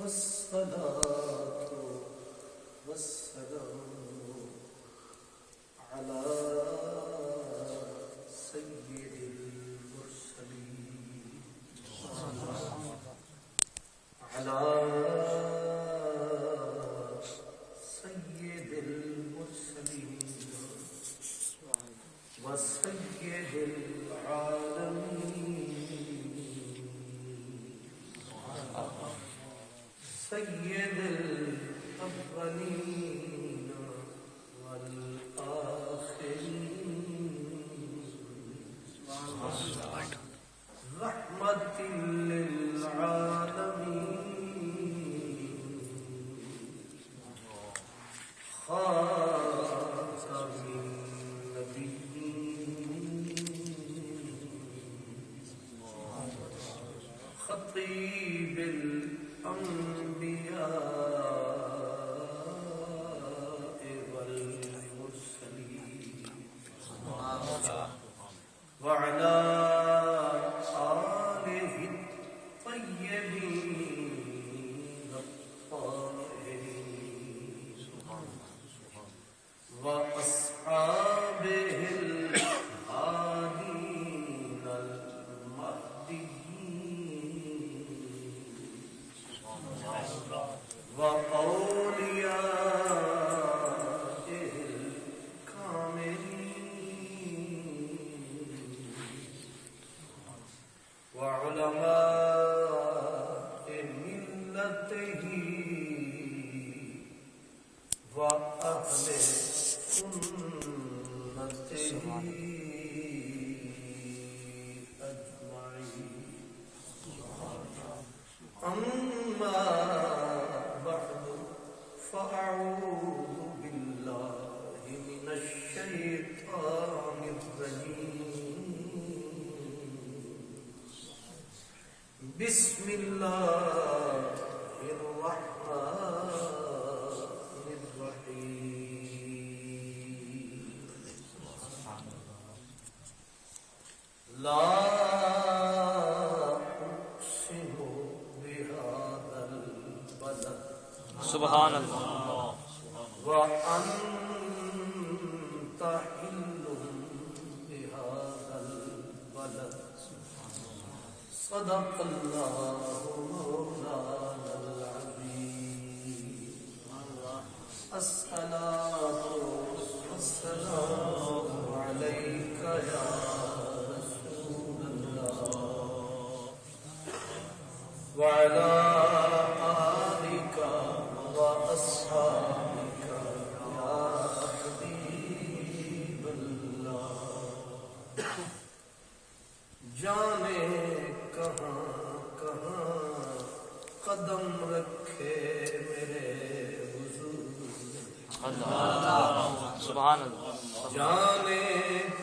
والصلاة والسلام على سيد المرسلين على سيد المرسلين وسيد العالمين سيد الأولين والآخرين رحمة للعالمين خاتم النبيين خطيب الأنبياء والمرسلين وعلى آله الطيبين الطاهرين وأصحابه الهادين المهديين وأوليائه الكاملين وعلماء ملته وأهل سنته أجمعين أما بعد فأعوذ بالله من الشيطان الرجيم بسم الله الرحمن الرحيم لا أقسم بهذا البلد سبحان اللہ وأنت حل بهذا البلد صدق الله مولانا العظيم الصلاة والسلام عليك يا رسول الله وعلى آلك وأصحابك يا حبيب الله جانے کہاں کہاں قدم رکھے میرے حضور سبحان اللہ جانے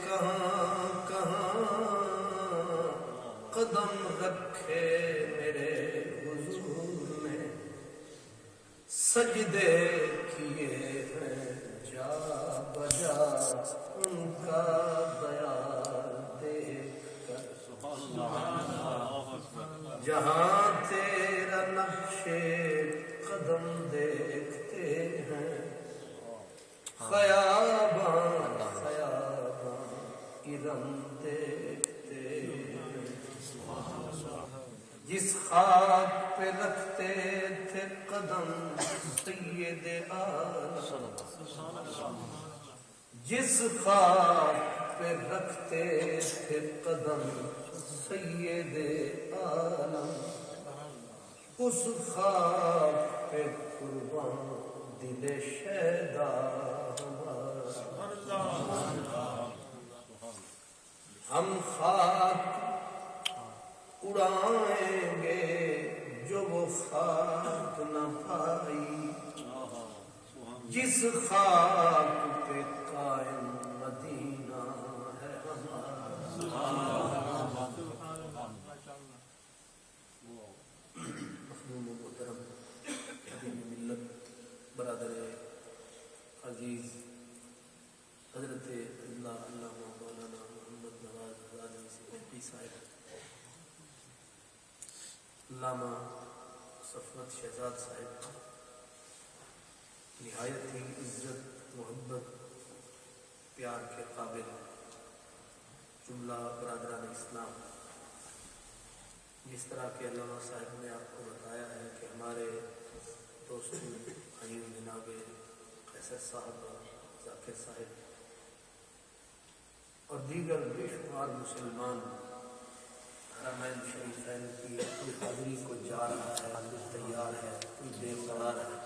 کہاں کہاں قدم رکھے میرے حضور نے سجدے کیے ہیں جا بجا ان کا بیان دیکھ کر جہاں تیرا نقشے قدم دیکھتے ہیں خیابان خیابان ارم دیکھتے ہیں جس خاک پہ رکھتے تھے قدم سید عالم جس خاک پہ رکھتے تھے قدم سید عالم اس خاک پہ قربان دل شیدا ہم خاک اڑائیں گے جو وہ خاک نہ پائی جس خاک پہ قائم مدینہ ہے ہمارا مخدوم محترم حبیب ملت برادر عزیز حضرت اللہ علامہ مولانا محمد نواز غازی صاحب علامہ صفوت شہزاد صاحب نہایت ہی عزت محبت پیار کے قابل جملہ برادران اسلام، جس طرح کہ علامہ صاحب نے آپ کو بتایا ہے کہ ہمارے دوستوں بھائیوں جناب قیصر صاحب، ذاکر صاحب اور دیگر بے شمار مسلمان حرمین شریفین کی کوئی حاضری کو جا رہا ہے، کوئی تیار ہے، کوئی بے قرار ہے،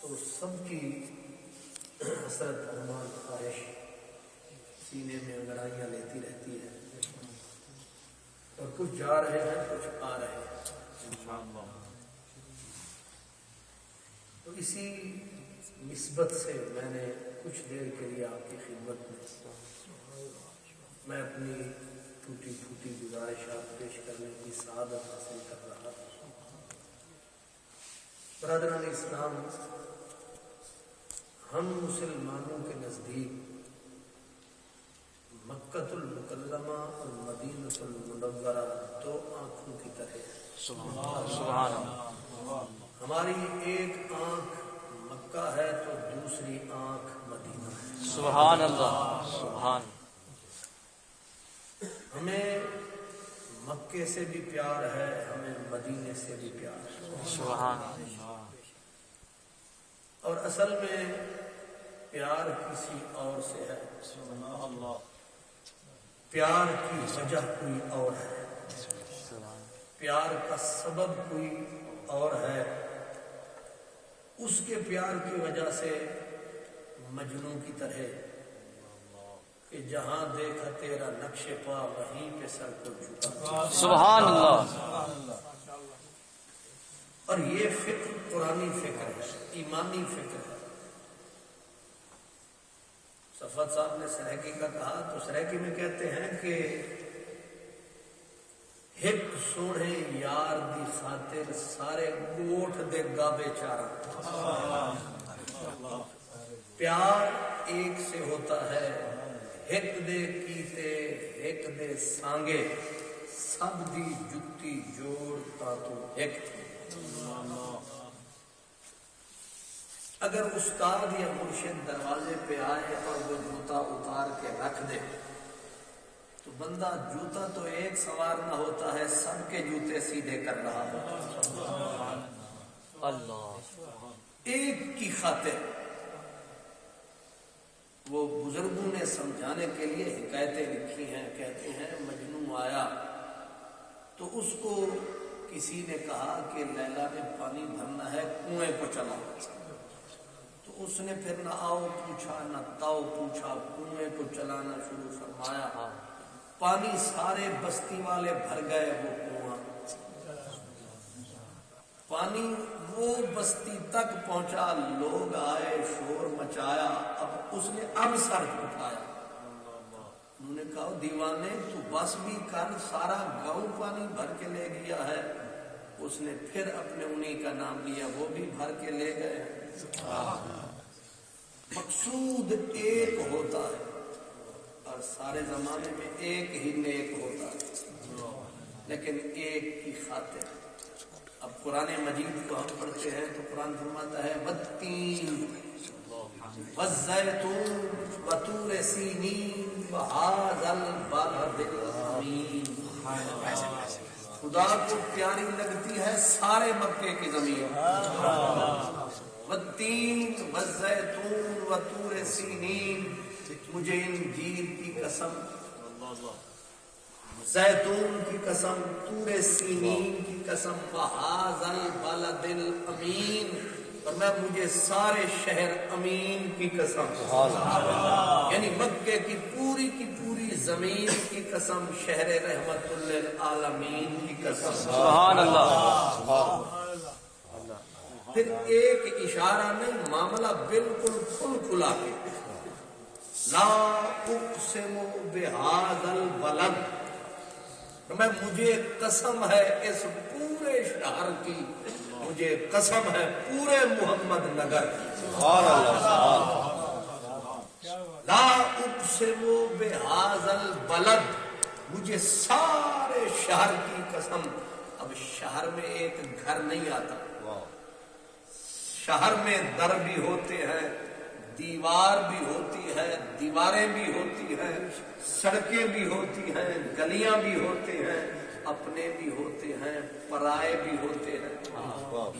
تو سب کی حسرت ارمان خواہش سینے میں انگڑائیاں لیتی رہتی ہے، اور کچھ جا رہے ہیں کچھ آ رہے ہیں۔ تو اسی نسبت سے میں نے کچھ دیر کے لیے آپ کی خدمت میں اپنی ٹوٹی پھوٹی گزارشات پیش کرنے کی سعادت حاصل کر رہا ہوں۔ برادران اسلام، ہم مسلمانوں کے نزدیک مکۃ المکرمہ اور مدینہ المنورہ دو آنکھوں کی طرح ہے۔ سبحان اللہ۔ ہماری ایک آنکھ مکہ ہے تو دوسری آنکھ مدینہ ہے۔ سبحان اللہ، سبحان۔ ہمیں مکے سے بھی پیار ہے، ہمیں مدینے سے بھی پیار ہے۔ سبحان اللہ۔ اور اصل میں پیار کسی اور سے ہے، سبحان اللہ۔ پیار کی وجہ کوئی اور ہے، پیار کا سبب کوئی اور ہے۔ اس کے پیار کی وجہ سے مجنوں کی طرح کہ جہاں دیکھا تیرا نقش پا وہیں پہ سر کو جھکا۔ سبحان اللہ۔ اور یہ فکر قرآنی فکر ہے، ایمانی فکر ہے۔ صفوت صاحب نے سرائکی کا کہا تو سرائکی میں کہتے ہیں کہ ہک سوڑے یار دی خاطر سارے گوٹھ دے گابے چارا۔ پیار ایک سے ہوتا ہے، ہک دے کیتے ہک دے سانگے، سب دی جتی جوڑ تا تو ہک تھی۔ اگر استاد یا مرشد دروازے پہ آئے اور وہ جوتا اتار کے رکھ دے تو بندہ جوتا تو ایک سوار نہ ہوتا ہے، سب کے جوتے سیدھے کر رہا ہوتا ہے۔ اللہ ایک کی خاطر وہ بزرگوں نے سمجھانے کے لیے حکایتیں لکھی ہیں، کہتے ہیں مجنوں آیا تو اس کو کسی نے کہا کہ لیلا نے پانی بھرنا ہے، کنویں کو چلا۔ تو اس نے پھر نہ آؤ پوچھا نہ تاؤ پوچھا، کنویں کو چلانا شروع فرمایا۔ پانی سارے بستی والے بھر گئے وہ کنواں، پانی وہ بستی تک پہنچا، لوگ آئے شور مچایا۔ اب اس نے سر اٹھایا، انہوں نے کہا دیوانے تو بس بھی کر، سارا گاؤں پانی بھر کے لے گیا ہے۔ اس نے پھر اپنے انہیں کا نام لیا، وہ بھی بھر کے لے گئے۔ مقصود ایک ہوتا ہے اور سارے زمانے میں ایک ہی نیک ہوتا ہے، لیکن ایک کی خاطر۔ اب قرآن مجید کو ہم پڑھتے ہیں تو قرآن فرماتا ہے والتین والزیتون وطور سینین وہذا البلد الامین۔ خدا کو پیاری لگتی ہے سارے مکے کی زمین۔ والتین والزیتون وطور سینین، مجھے انجیر کی قسم، زیتون کی قسم، طور سینین کی قسم، وہذا البلد الامین، اور میں مجھے سارے شہر امین کی قسم، یعنی مکے کی پوری زمین کی قسم، شہر رحمت للعالمین کی قسم۔ سبحان اللہ۔ پھر ایک اشارہ نہیں، معاملہ بالکل کھل کھلا کے لا اقسم بہذا البلد، میں مجھے قسم ہے اس پورے شہر کی، مجھے قسم ہے پورے محمد نگر کی۔ لا اقسم بہذا البلد، مجھے سارے شہر کی قسم. اب شہر میں ایک گھر نہیں آتا, شہر میں در بھی ہوتے ہیں, دیوار بھی ہوتی ہے, دیواریں بھی ہوتی ہیں, سڑکیں بھی ہوتی ہیں, گلیاں بھی ہوتے ہیں, اپنے بھی ہوتے ہیں, پرائے بھی ہوتے ہیں,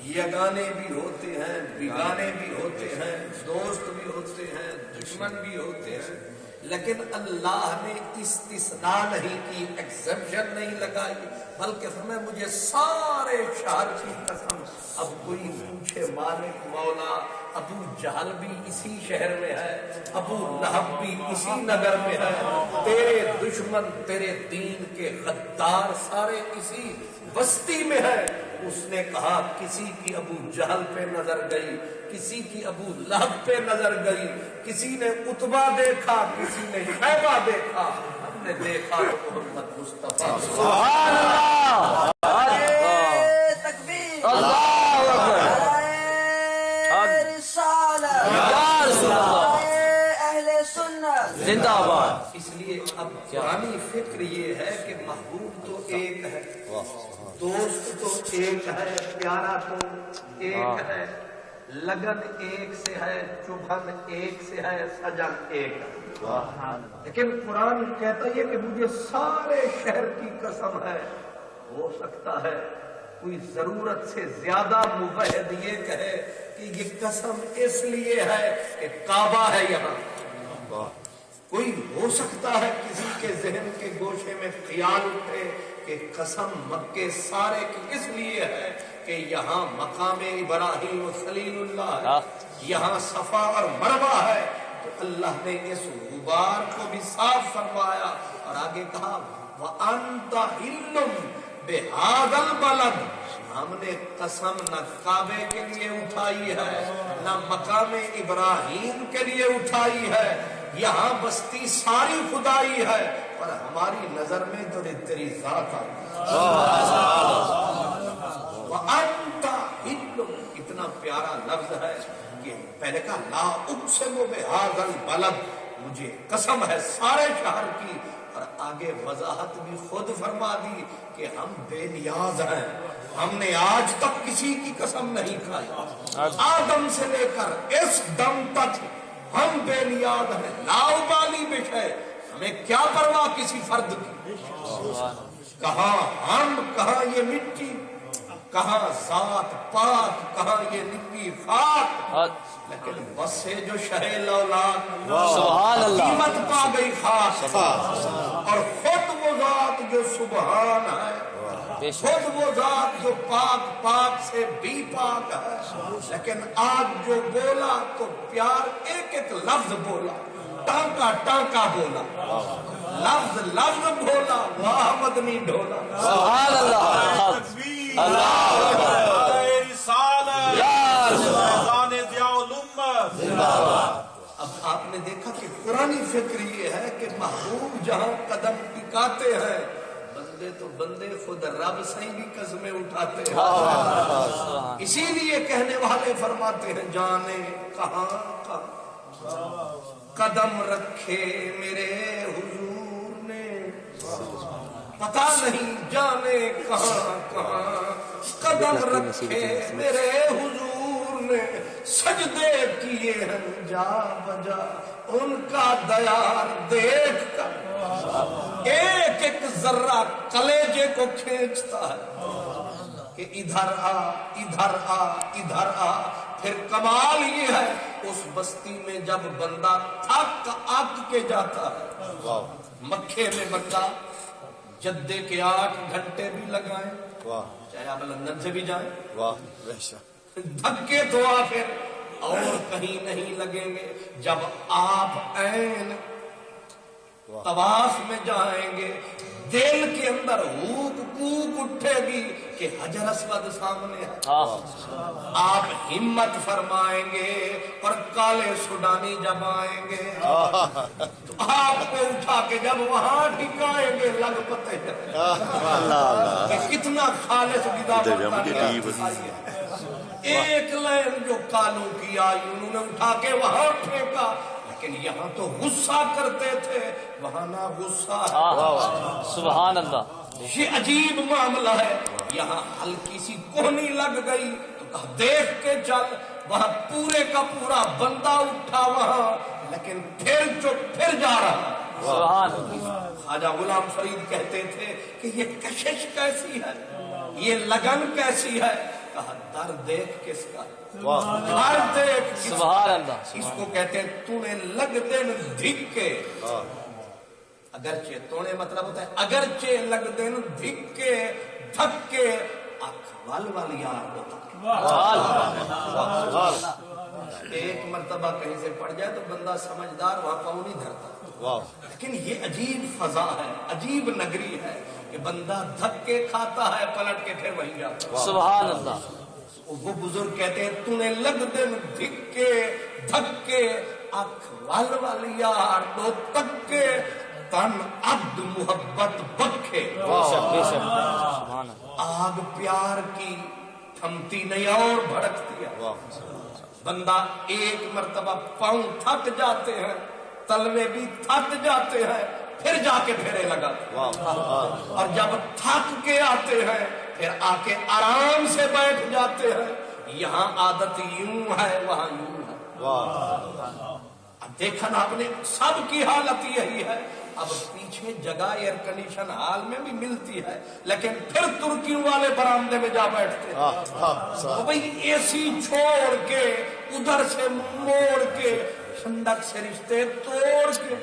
یگانے بھی ہوتے ہیں, بیگانے بھی ہوتے ہیں, دوست بھی ہوتے ہیں, دشمن بھی ہوتے ہیں. لیکن اللہ نے استثناء نہیں کی, ایکسپشن نہیں لگائی, بلکہ فرمایا مجھے سارے شہر کی قسم. اب کوئی پوچھے مالک مولا, ابو جہل بھی اسی شہر میں ہے, ابو لہب بھی اسی نگر میں ہے, تیرے دشمن تیرے دین کے غدار سارے اسی بستی میں ہے. اس نے کہا کسی کی ابو جہل پہ نظر گئی, کسی کی ابو لہب پہ نظر گئی, کسی نے عتبہ دیکھا, کسی نے شیبہ دیکھا, ہم نے دیکھا تو محمد مصطفیٰ. سبحان اللہ, تکبیر, اللہ اکبر, اہل سنت زندہ باد. اس لیے اب پرانی فکر یہ ہے کہ محبوب تو ایک ہے, دوست تو ایک ہے, پیارا تو ایک ہے, لگن ایک سے ہے, چبھن ایک سے ہے, سجن ایک ہے. لیکن قرآن کہتا ہے کہ مجھے سارے شہر کی قسم ہے. ہو سکتا ہے کوئی ضرورت سے زیادہ موحد یہ کہے کہ یہ قسم اس لیے ہے کہ کعبہ ہے یہاں. کوئی ہو سکتا ہے کسی کے ذہن کے گوشے میں خیال اٹھے کہ قسم مکے سارے کی اس لیے ہے کہ یہاں مقام ابراہیم و خلیل اللہ ہے, یہاں صفا اور مروہ ہے. تو اللہ نے اس غبار کو بھی صاف فرمایا اور آگے کہا وَأَنْتَ حِلٌّ بِهَذَا الْبَلَدِ. ہم نے قسم نہ کعبے کے لیے اٹھائی ہے, نہ مقام ابراہیم کے لیے اٹھائی ہے. یہاں بستی ساری خدائی ہے, اور ہماری نظر میں تو تیری ذات آئی. وَأَنْتَ حِلٌّ, اتنا پیارا لفظ ہے کہ پہلے کہا لا اقسم بهذا البلد, مجھے قسم ہے سارے شہر کی, اور آگے وضاحت بھی خود فرما دی کہ ہم بے نیاز ہیں. ہم نے آج تک کسی کی قسم نہیں کھائی, آدم سے لے کر اس دم تک ہم بے نیاز ہیں. لا ابالی بشے, ہمیں کیا پرواہ کسی فرد کی. کہاں ہم, کہاں یہ مٹی, کہاں ذات پاک, کہاں یہ نکی خاک. لیکن بس سے جو شہ لولاک, سبحان اللہ, قیمت پا گئی خاص, اور خود وہ ذات جو سبحان ہے, خود وہ ذات جو پاک پاک سے بھی پاک ہے. لیکن آج جو بولا تو پیار ایک ایک لفظ بولا, ٹانکا ٹانکا بولا, لفظ لفظ بولا, واہ مدنی ڈھولا. سبحان اللہ, اللہ اکبر, اب آپ نے دیکھا کہ پرانی فکر یہ ہے کہ محبوب جہاں قدم ٹکاتے ہیں, بندے تو بندے خود رب سے بھی قسمیں اٹھاتے ہیں. اسی لیے کہنے والے فرماتے ہیں جانے کہاں کہاں قدم رکھے میرے حضور نے, پتا نہیں جانے کہاں کہاں قدم رکھے میرے حضور نے. سجدے کیے ہیں جا بجا ان کا دیار دیکھ کر, ایک ایک ذرہ کلیجے کو کھینچتا ہے کہ ادھر آ ادھر آ ادھر آ. پھر کمال یہ ہے اس بستی میں جب بندہ تھک اک کے جاتا ہے, مکے میں بندہ جدے کے 8 گھنٹے بھی لگائیں, چاہے آپ لندن سے بھی جائیں, دھکے تو آخر اور کہیں نہیں لگیں گے. جب آپ عین طواف میں جائیں گے, دل کے اندر ہوک کوک اٹھے گی کہ حجر اسود سامنے ہے. آپ ہمت فرمائیں گے اور کالے سوڈانی جب آئیں گے تو آپ کو اٹھا کے جب وہاں ٹھکائیں گے لگ پتے کہ کتنا خالص ایک لائن جو کالوں کی آئی انہوں نے اٹھا کے وہاں پھینکا. لیکن یہاں تو غصہ کرتے تھے، وہاں نہ غصہ ہے۔ سبحان اللہ۔ یہ عجیب معاملہ ہے، یہاں ہلکی سی کوہنی لگ گئی تو کہا دیکھ کے چل، وہاں پورے کا پورا بندہ اٹھا وہاں، لیکن پھر جا رہا۔ سبحان اللہ۔ خواجہ غلام فرید کہتے تھے کہ یہ کشش کیسی ہے، یہ لگن کیسی ہے؟ کہا در دیکھ کس کا، در دیکھ کس کا؟ سبحان اللہ۔ اس کو کہتے ہیں تو نے لگ دن دھکے، اگرچہ تونے مطلب ہوتا ہے اگرچہ لگ دن دھکے دھکے اکھ ول ول یار ہوتا۔ ایک مرتبہ کہیں سے پڑ جائے تو بندہ سمجھدار وہاں پاؤں نہیں دھرتا، لیکن یہ عجیب فضا ہے، عجیب نگری ہے کہ بندہ دھکے کھاتا ہے پلٹ کے پھر وہیں جاتا۔ سبحان اللہ۔ وہ بزرگ کہتے ہیں تو نے لگ دن دھکے دھکے اکھ ول ول یار دو تکے تن عبد محبت بکھے۔ بے شک سبحان اللہ۔ آگ پیار کی تھمتی نہیں اور بھڑکتی ہے۔ بندہ ایک مرتبہ پاؤں تھک جاتے ہیں، تلوے بھی تھک جاتے ہیں، پھر جا کے پھیرے لگاتے ہیں، اور جب تھک کے آتے ہیں پھر آ کے آرام سے بیٹھ جاتے ہیں۔ یہاں عادت یوں ہے، وہاں یوں ہے۔ اب دیکھا نا آپ نے، سب کی حالت یہی ہے۔ اب پیچھے جگہ ایئر کنڈیشن حال میں بھی ملتی ہے، لیکن پھر ترکیوں والے برآمدے میں جا بیٹھتے ہیں، بھئی اے سی چھوڑ کے ادھر سے موڑ کے ٹھنڈک سے رشتے توڑ کے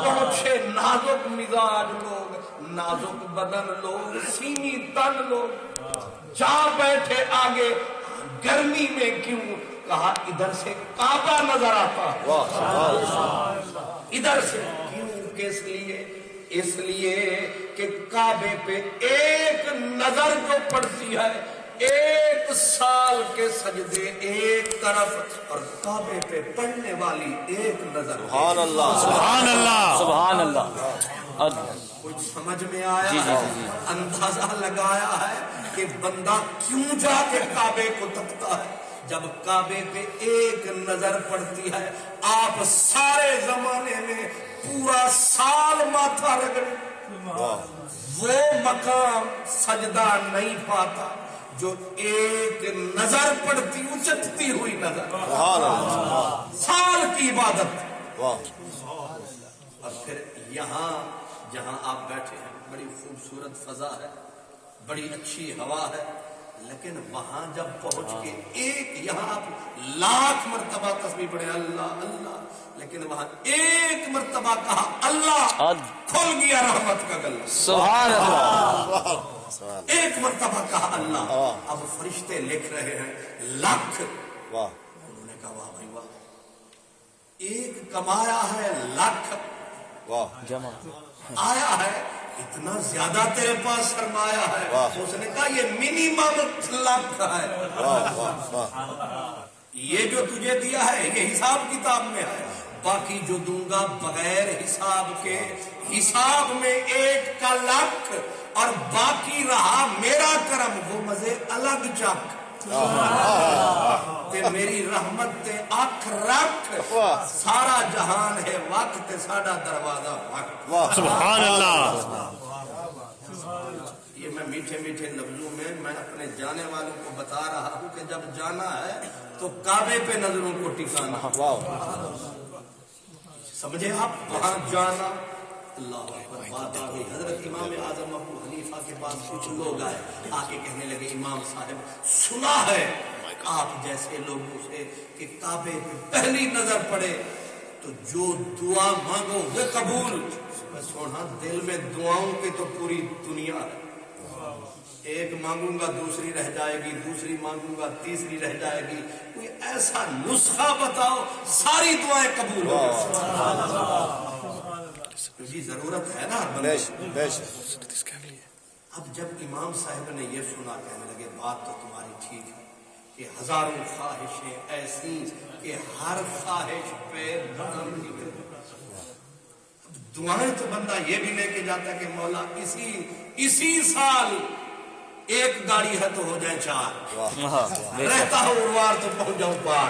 پہنچے نازک مزاج لوگ، نازک بدن لوگ، سینی تن لوگ، جا بیٹھے آگے۔ گرمی میں کیوں؟ کہا ادھر سے کعبہ نظر آتا ہے، ادھر سے کیوں؟ کس لیے؟ اس لیے کہ کعبے پہ ایک نظر جو پڑتی ہے، ایک سال کے سجدے ایک طرف، اور کعبے پہ پڑھنے والی ایک نظر۔ سبحان اللہ۔ سبحان اللہ۔ سبحان اللہ۔ کچھ سمجھ میں آیا؟ اندازہ لگایا ہے کہ بندہ کیوں جا کے کعبے کو تکتا ہے؟ جب کعبے پہ ایک نظر پڑتی ہے، آپ سارے زمانے میں پورا سال ماتھا رگڑیں، وہ مقام سجدہ نہیں پاتا جو ایک نظر پڑتی، اچھتی ہوئی نظر، سال کی عبادت۔ اور پھر یہاں جہاں آپ بیٹھے ہیں بڑی خوبصورت فضا ہے، بڑی اچھی ہوا ہے، لیکن وہاں جب پہنچ کے ایک، یہاں آپ لاکھ مرتبہ تسبیح پڑھے اللہ اللہ، لیکن وہاں ایک مرتبہ کہا اللہ، کھل گیا رحمت کا گلہ۔ سبحان اللہ۔ ایک مرتبہ کہا اللہ، اب فرشتے لکھ رہے ہیں لاکھ۔ انہوں نے کہا واہ بھائی واہ، ایک کمایا ہے لاکھ، جمع آیا ہے اتنا زیادہ تیرے پاس سرمایہ ہے۔ اس نے کہا یہ منیمم لاکھ ہے، یہ جو تجھے دیا ہے یہ حساب کتاب میں ہے، باقی جو دوں گا بغیر حساب کے، حساب میں ایک کا لاکھ اور باقی رہا میرا کرم، وہ مزے الگ چک تے میری رحمت تے اکھ رکھ، سارا جہان ہے وقت تے ساڈا دروازہ وقت۔ سبحان اللہ۔ یہ میں میٹھے میٹھے لفظوں میں اپنے جانے والوں کو بتا رہا ہوں کہ جب جانا ہے تو کعبے پہ نظروں کو ٹکانا، سمجھے آپ؟ وہاں جانا۔ اللہ اکبر۔ بات آ گئی حضرت امام اعظم ابو حنیفہ کے پاس کچھ لوگ آئے، آ کے کہنے لگے امام صاحب سنا ہے آپ جیسے لوگوں سے کہ کعبے پہ پہلی نظر پڑے تو جو دعا مانگو وہ قبول۔ سونا دل میں دعاؤں کی تو پوری دنیا ہے، ایک مانگوں گا دوسری رہ جائے گی، دوسری مانگوں گا تیسری رہ جائے گی، کوئی ایسا نسخہ بتاؤ ساری دعائیں قبول ہو جی۔ ضرورت ہے نا۔ اب جب امام صاحب نے یہ سنا کہنے لگے بات تو تمہاری ٹھیک ہے کہ ہزاروں خواہشیں ایسی کہ ہر خواہش پہ دعائیں تو بندہ یہ بھی لے کے جاتا ہے کہ مولا اسی سال ایک گاڑی ہے تو ہو جائے 4، رہتا ہو اروار تو پہنچ جاؤں پار،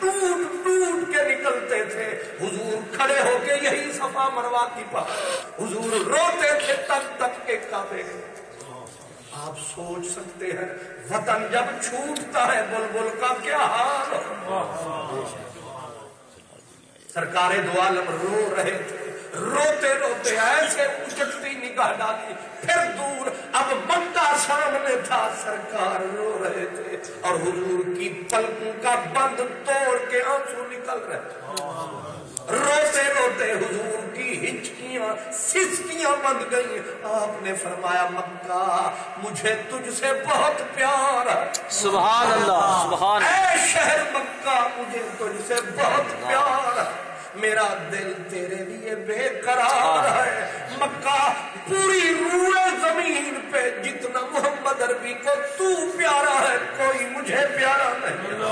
ٹوٹ ٹوٹ کے نکلتے تھے. حضور کھڑے ہو کے یہی صفا مروا کی بات, حضور روتے تھے تک تک کے کعبے. آپ سوچ سکتے ہیں وطن جب چھوٹتا ہے بلبل کا کیا حال ہو. سرکار دو عالم رو رہے تھے, روتے روتے ایسے اچکتی نگاہ ڈالی, پھر دور, اب مکہ سامنے تھا, سرکار رو رہے تھے اور حضور کی پلکوں کا بند توڑ کے آنسو نکل رہے تھے. روتے روتے حضور کی ہچکیاں سسکیاں بند گئی. آپ نے فرمایا مکہ مجھے تجھ سے بہت پیار ہے. سبحان اللہ, سبحان اے شہر مکہ مجھے تجھ سے بہت پیار ہے, میرا دل تیرے لیے بے قرار ہے. مکہ پوری روئے زمین پہ جتنا محمد عربی کو تو پیارا ہے کوئی مجھے پیارا نہیں.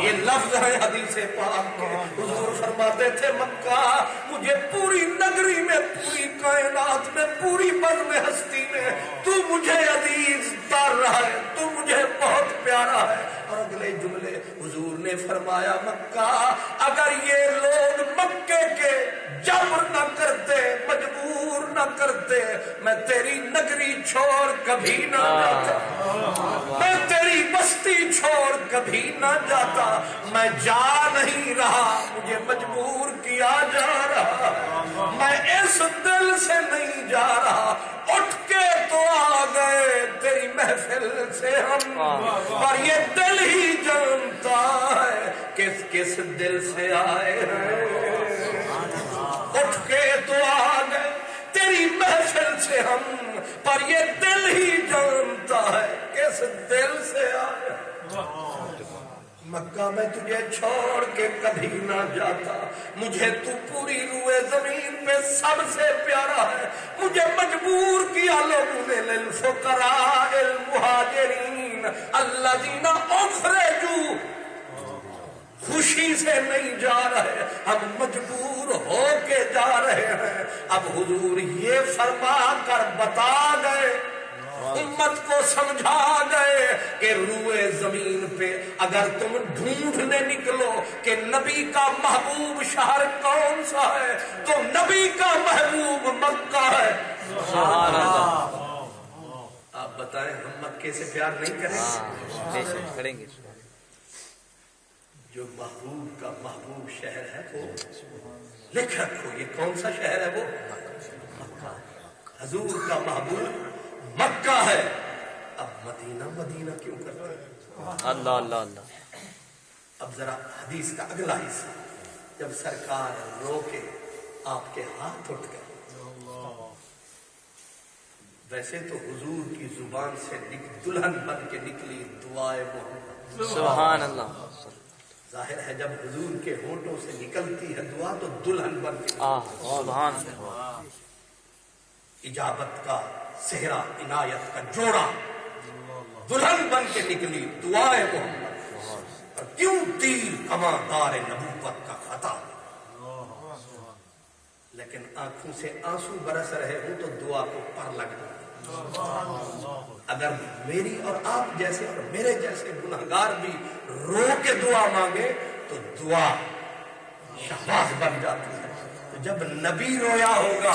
یہ لفظ ہے حدیث پاک کے. حضور فرماتے تھے مکہ مجھے پوری نگری میں, پوری کائنات میں, پوری بزم ہستی میں تو مجھے عزیز تار رہا ہے, تو مجھے بہت پیارا ہے. اور اگلے جملے حضور نے فرمایا مکہ اگر یہ لوگ مکے کے جبر نہ کرتے, مجبور نہ کرتے, میں تیری نگری چھوڑ کبھی نہ جاتا, میں تیری بستی چھوڑ کبھی نہ جاتا. میں جا نہیں رہا, مجھے مجبور کیا جا رہا, میں اس دل سے نہیں جا رہا. اٹھ کے تو آ گئے تیری محفل سے ہم, اور یہ دل ہی جانتا ہے کس کس دل سے آئے ہیں. اٹھ کے تو آ گئے تیری محفل سے ہم, پر یہ دل ہی جانتا ہے کس دل سے آئے. مکہ میں تجھے چھوڑ کے کبھی نہ جاتا, مجھے تو پوری روئے زمین پہ سب سے پیارا ہے. مجھے مجبور کیا لوگوں نے للفقراء المہاجرین الذین اخرجوا, خوشی سے نہیں جا رہے, ہم مجبور ہو کے جا رہے ہیں. اب حضور یہ فرما کر بتا گئے, امت کو سمجھا گئے کہ روئے زمین پہ اگر تم ڈھونڈنے نکلو کہ نبی کا محبوب شہر کون سا ہے, تو نبی کا محبوب مکہ ہے. سبحان اللہ. آپ بتائیں ہم مکے سے پیار نہیں کریں کریں گے. جو محبوب کا محبوب شہر ہے وہ لکھ رکھو, یہ کون سا شہر ہے وہ مکہ. حضور کا محبوب مکہ ہے. اب مدینہ مدینہ کیوں کرتے ہیں؟ اللہ اللہ اللہ. اب ذرا حدیث کا اگلا حصہ, جب سرکار رو کے آپ کے ہاتھ اٹھ گئے, ویسے تو حضور کی زبان سے دلہن بن کے نکلی دعائے محمد. سبحان اللہ. ظاہر ہے جب حضور کے ہونٹوں سے نکلتی ہے دعا تو دلہن بن کے سبحان اللہ. اجابت کا صحرا, عنایت کا جوڑا, دلہن بن کے نکلی دعائے محمد. اور کیوں تیر کماں دار نبوت کا خطا, لیکن آنکھوں سے آنسو برس رہے ہوں تو دعا کو پر لگنا. اگر میری اور آپ جیسے اور میرے جیسے گنہگار بھی رو کے دعا مانگے تو دعا شہباز بن جاتی ہے. تو جب نبی رویا ہوگا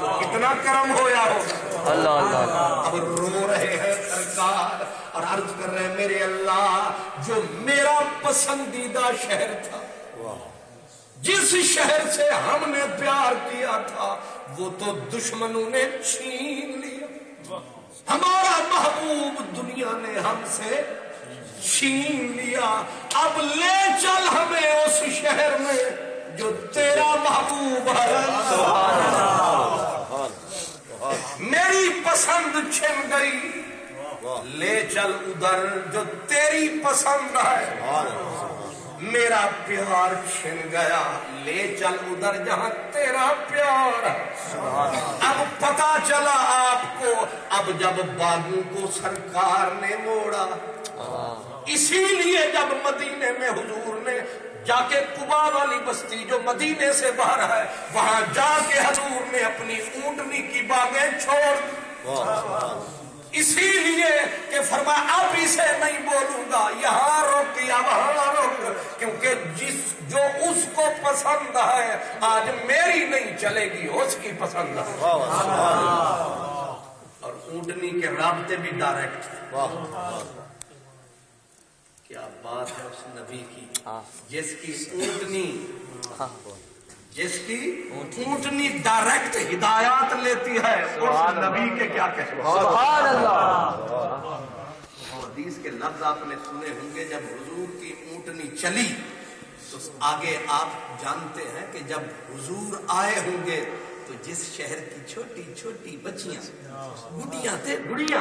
تو کتنا کرم ہویا ہوگا. اللہ اللہ. اب رو رہے ہیں سرکار اور عرض کر رہے ہیں میرے اللہ, جو میرا پسندیدہ شہر تھا, جس شہر سے ہم نے پیار کیا تھا, وہ تو دشمنوں نے چھین لیا. ہمارا محبوب دنیا نے ہم سے چھین لیا. اب لے چل ہمیں اس شہر میں جو تیرا محبوب ہے. میری پسند چھن گئی, لے چل ادھر جو تیری پسند ہے. میرا پیار چھن گیا, لے چل ادھر جہاں تیرا پیار ہے. اب پتا چلا آپ کو, اب جب باغوں کو سرکار نے موڑا, اسی لیے جب مدینے میں حضور نے جا کے قبا والی بستی جو مدینے سے باہر ہے, وہاں جا کے حضور نے اپنی اونٹنی کی باغیں چھوڑ دی. اسی لیے کہ فرمایا اب اسے نہیں بولوں گا، یہاں رک یا وہاں رک، کیونکہ جو اس کو پسند ہے آج میری نہیں چلے گی، اس کی پسند ہے۔ اور اونٹنی کے رابطے بھی ڈائریکٹ، کیا بات ہے اس نبی کی، جس کی اونٹنی ڈائریکٹ ہدایات لیتی ہے، اس نبی کے کیا کہتے ہیں۔ سبحان اللہ۔ حدیث کے لفظ آپ نے سنے ہوں گے، جب حضور کی اونٹنی چلی تو آگے آپ جانتے ہیں کہ جب حضور آئے ہوں گے تو جس شہر کی چھوٹی چھوٹی بچیاں گڑیاں تھے، گڑیاں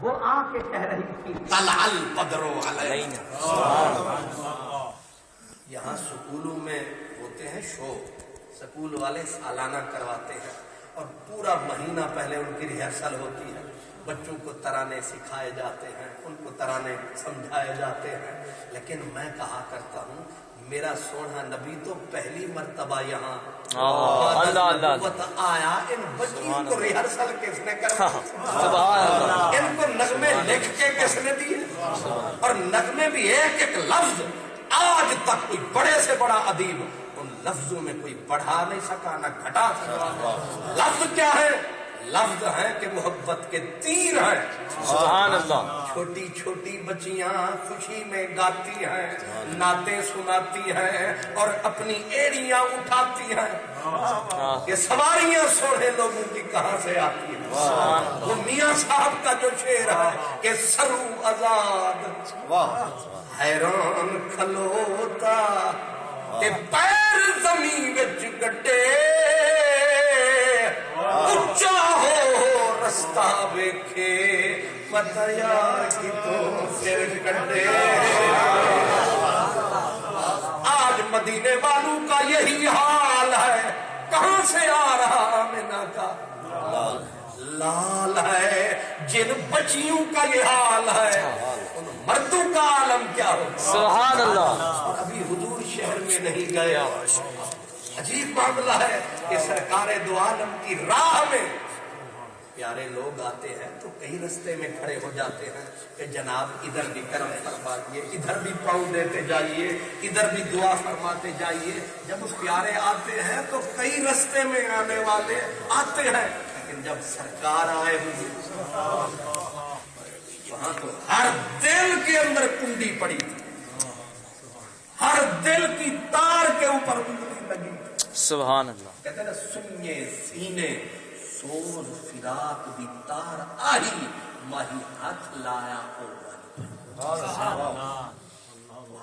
وہ آ کے کہہ رہی تھی طلع البدر علینا۔ یہاں سکولوں میں ہوتے ہیں شو، سکول والے سالانہ کرواتے ہیں اور پورا مہینہ پہلے ان کی ریہرسل ہوتی ہے، بچوں کو ترانے سکھائے جاتے ہیں، ان کو ترانے سمجھائے جاتے ہیں، لیکن میں کہا کرتا ہوں میرا سونا نبی تو پہلی مرتبہ یہاں آیا، ان بچوں کو ریہرسل کس نے کرا، ان کو نغمے لکھ کے کس نے دیے، اور نغمے بھی ایک ایک لفظ آج تک کوئی بڑے سے بڑا ادیب ان لفظوں میں کوئی بڑھا نہیں سکا نہ گھٹا سکا۔ لفظ کیا ہے؟ لفظ ہے کہ محبت کے تیر ہیں۔ سبحان اللہ۔ چھوٹی چھوٹی بچیاں خوشی میں گاتی ہیں، نعتیں سناتی ہیں اور اپنی ایڑیاں اٹھاتی ہیں کہ سواریاں سوڑے لوگوں کی کہاں سے آتی ہیں۔ وہ میاں صاحب کا جو شعر ہے کہ سرو آزاد حیران کھلوتا تے پیر زمین وچ گڈے، اچا ہو رستہ ویکھے پتہ یار کتوں سر کڈے۔ آج مدینے والوں کا یہی حال ہے، کہاں سے آ رہا آمنہ کا لال ہے، جن بچیوں کا یہ حال ہے ان مردوں کا عالم کیا ہو۔ سبحان اللہ۔ ابھی حضور شہر میں نہیں گئے، عجیب معاملہ ہے کہ سرکار دو عالم کی راہ میں پیارے لوگ آتے ہیں تو کئی رستے میں کھڑے ہو جاتے ہیں کہ جناب ادھر بھی کرم فرمائیے، ادھر بھی پاؤں دیتے جائیے، ادھر بھی دعا فرماتے جائیے۔ جب اس پیارے آتے ہیں تو کئی رستے میں آنے والے آتے ہیں، لیکن جب سرکار آئے ہوئے وہاں تو ہر دل کے اندر کنڈی پڑی تھی، ہر دل کی تار کے اوپر انگلی لگی۔ سبحان اللہ۔ کہتے ہیں سنیے سینے سون فراق دی تار آئی، ماہی ہاتھ لایا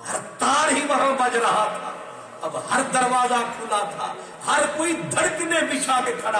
ہر تار ہی وہاں بج رہا تھا، اب ہر دروازہ کھلا تھا، ہر کوئی دھڑکنے بچھا کے کھڑا